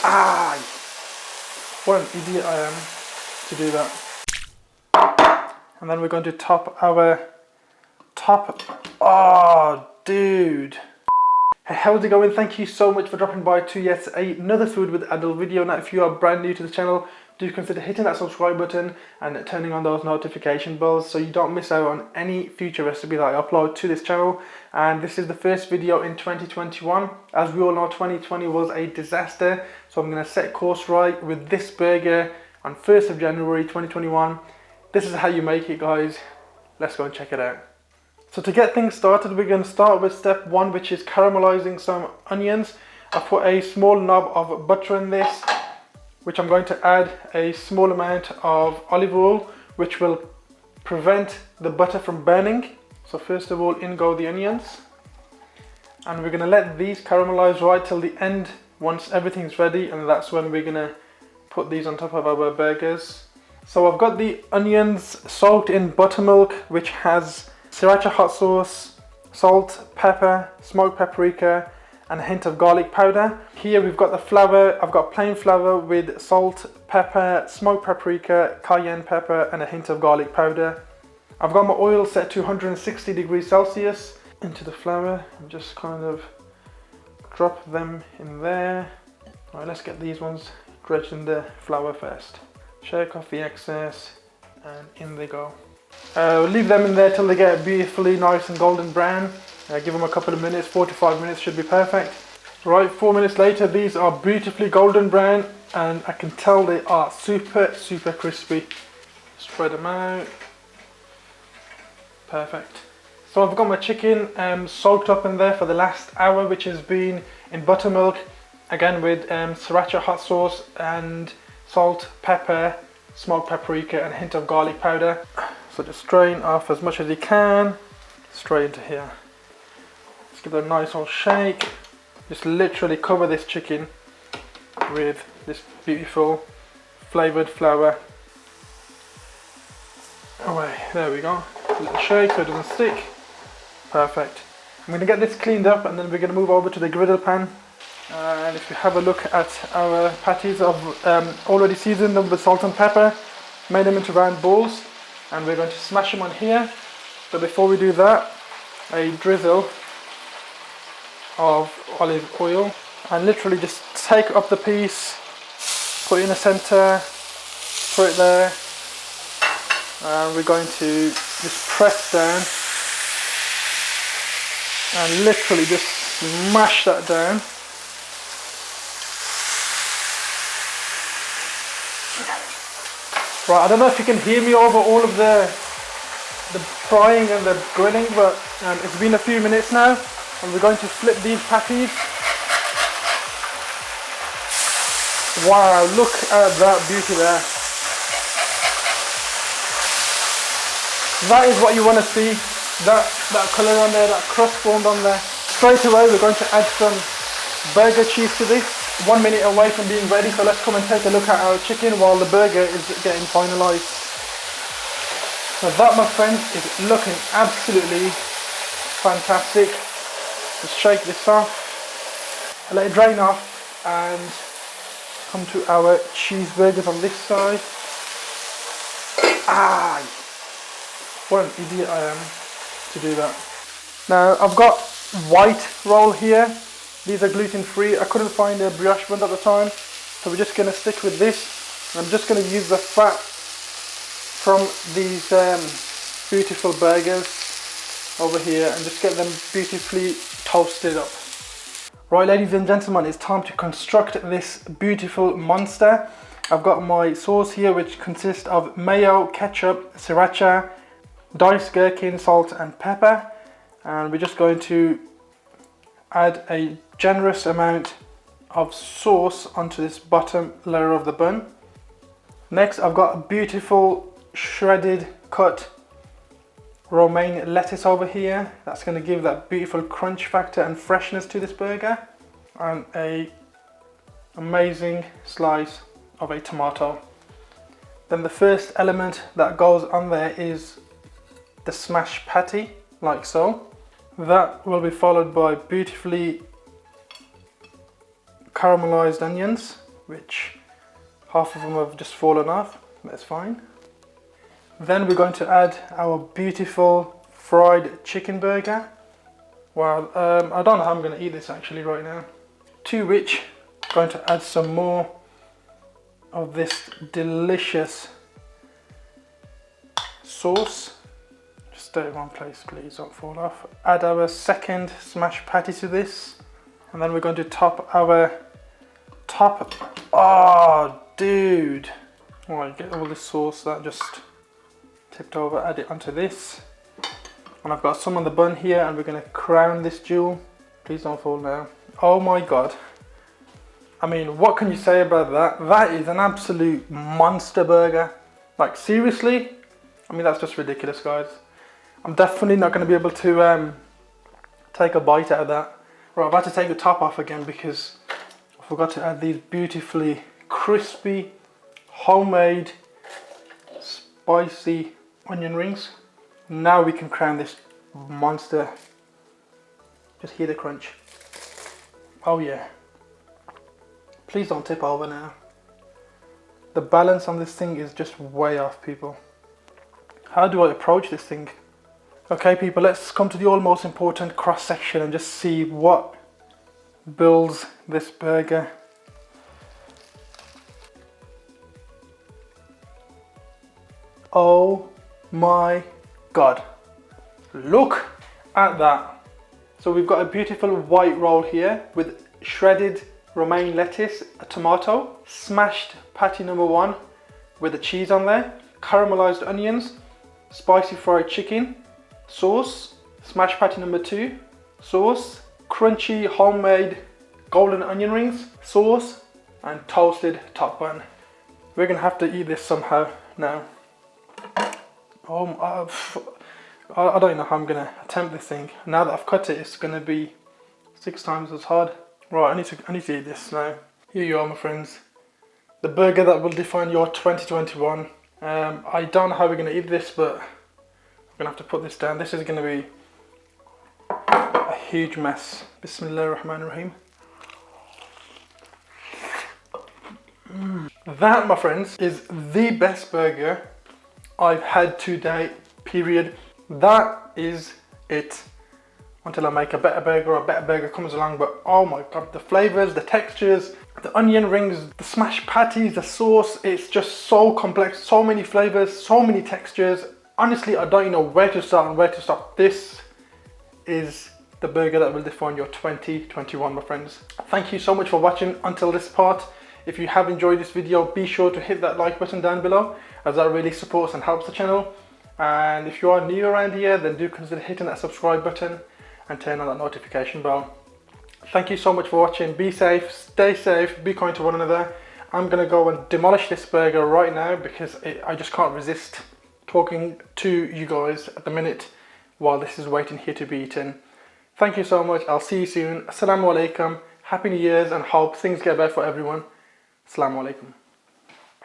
Ah, what an idiot I am to do that. And then we're going to top. Oh, dude. Hey, how's it going? Thank you so much for dropping by to yet another food with adult video. Now, if you are brand new to the channel, do consider hitting that subscribe button and turning on those notification bells so you don't miss out on any future recipe that I upload to this channel. And this is the first video in 2021. As we all know, 2020 was a disaster, so I'm going to set course right with this burger on 1st of January 2021. This is how you make it, guys. Let's go and check it out. So to get things started, we're going to start with step 1, which is caramelizing some onions. I put a small knob of butter in this, which I'm going to add a small amount of olive oil, which will prevent the butter from burning. So first of all, in go the onions. And we're going to let these caramelize right till the end once everything's ready, and that's when we're going to put these on top of our burgers. So I've got the onions soaked in buttermilk, which has sriracha hot sauce, salt, pepper, smoked paprika, and a hint of garlic powder. Here we've got the flour. I've got plain flour with salt, pepper, smoked paprika, cayenne pepper, and a hint of garlic powder. I've got my oil set to 160 degrees Celsius into the flour and just kind of drop them in there. All right, let's get these ones dredged in the flour first. Shake off the excess and in they go. Leave them in there till they get beautifully nice and golden brown. Give them a couple of minutes, 4 to 5 minutes should be perfect. Right, 4 minutes later, these are beautifully golden brown and I can tell they are super crispy. Spread them out. Perfect. So I've got my chicken soaked up in there for the last hour, which has been in buttermilk, again with sriracha hot sauce and salt, pepper, smoked paprika, and a hint of garlic powder. So just strain off as much as you can, straight into here. Let's give it a nice old shake. Just literally cover this chicken with this beautiful flavoured flour. Away, there we go. A little shake so it doesn't stick. Perfect. I'm going to get this cleaned up and then we're going to move over to the griddle pan. And if you have a look at our patties, I've already seasoned them with salt and pepper, made them into round balls, and we're going to smash them on here. But before we do that, a drizzle of olive oil, and literally just take up the piece, put it in the center, put it there, and we're going to just press down and literally just smash that down. Right, I don't know if you can hear me over all of the frying and the grilling, but it's been a few minutes now, and we're going to flip these patties. Wow, look at that beauty there. That is what you want to see, that colour on there, that crust formed on there. Straight away we're going to add some burger cheese to this. 1 minute away from being ready, so let's come and take a look at our chicken while the burger is getting finalised. So that, my friends, is looking absolutely fantastic. Just shake this off, let it drain off, and come to our cheeseburgers on this side. Ah, what an idiot I am to do that. Now I've got white roll here. These are gluten free. I couldn't find a brioche bun at the time, so we're just going to stick with this. I'm just going to use the fat from these beautiful burgers over here and just get them beautifully toasted up. Right, ladies and gentlemen, it's time to construct this beautiful monster. I've got my sauce here, which consists of mayo, ketchup, sriracha, diced gherkin, salt and pepper, and we're just going to add a generous amount of sauce onto this bottom layer of the bun. Next, I've got a beautiful shredded cut romaine lettuce over here. That's going to give that beautiful crunch factor and freshness to this burger, and a amazing slice of a tomato. Then the first element that goes on there is the smashed patty, like so. That will be followed by beautifully caramelized onions, which half of them have just fallen off. That's fine. Then we're going to add our beautiful fried chicken burger. Wow, I don't know how I'm going to eat this actually right now. To which I'm going to add some more of this delicious sauce. Just stay in one place please, don't fall off. Add our second smashed patty to this, and then we're going to top our oh dude, right, get all this sauce that just tipped over, add it onto this, and I've got some on the bun here, and we're going to crown this jewel. Please don't fall down. Oh my god, I mean, what can you say about that? That is an absolute monster burger. Like seriously, I mean, that's just ridiculous, guys. I'm definitely not going to be able to take a bite out of that. Right, I've had to take the top off again because I forgot to add these beautifully crispy, homemade, spicy onion rings. Now we can crown this monster. Just hear the crunch. Oh yeah. Please don't tip over now. The balance on this thing is just way off, people. How do I approach this thing? Okay people, let's come to the almost important cross section and just see what builds this burger. Oh my god, look at that. So we've got a beautiful white roll here with shredded romaine lettuce, a tomato, smashed patty number 1 with the cheese on there, caramelized onions, spicy fried chicken, sauce, smashed patty number 2, sauce, crunchy homemade golden onion rings, sauce, and toasted top bun. We're gonna have to eat this somehow now. I don't know how I'm gonna attempt this thing. Now that I've cut it, it's gonna be 6 times as hard. Right, I need to eat this now. Here you are, my friends. The burger that will define your 2021. I don't know how we're gonna eat this, but I'm gonna have to put this down. This is gonna be a huge mess. Bismillah ar-Rahman ar-Rahim. That, my friends, is the best burger I've had to date, period. That is it. Until I make a better burger or a better burger comes along, but oh my god, the flavors, the textures, the onion rings, the smashed patties, the sauce, it's just so complex, so many flavors, so many textures. Honestly, I don't even know where to start and where to stop. This is the burger that will define your 2021, my friends. Thank you so much for watching until this part. If you have enjoyed this video, be sure to hit that like button down below, as that really supports and helps the channel. And if you are new around here, then do consider hitting that subscribe button and turn on that notification bell. Thank you so much for watching. Be safe, stay safe, be kind to one another. I'm gonna go and demolish this burger right now because I just can't resist talking to you guys at the minute while this is waiting here to be eaten. Thank you so much. I'll see you soon. Assalamu alaikum. Happy New Year's, and hope things get better for everyone. Assalamu alaikum.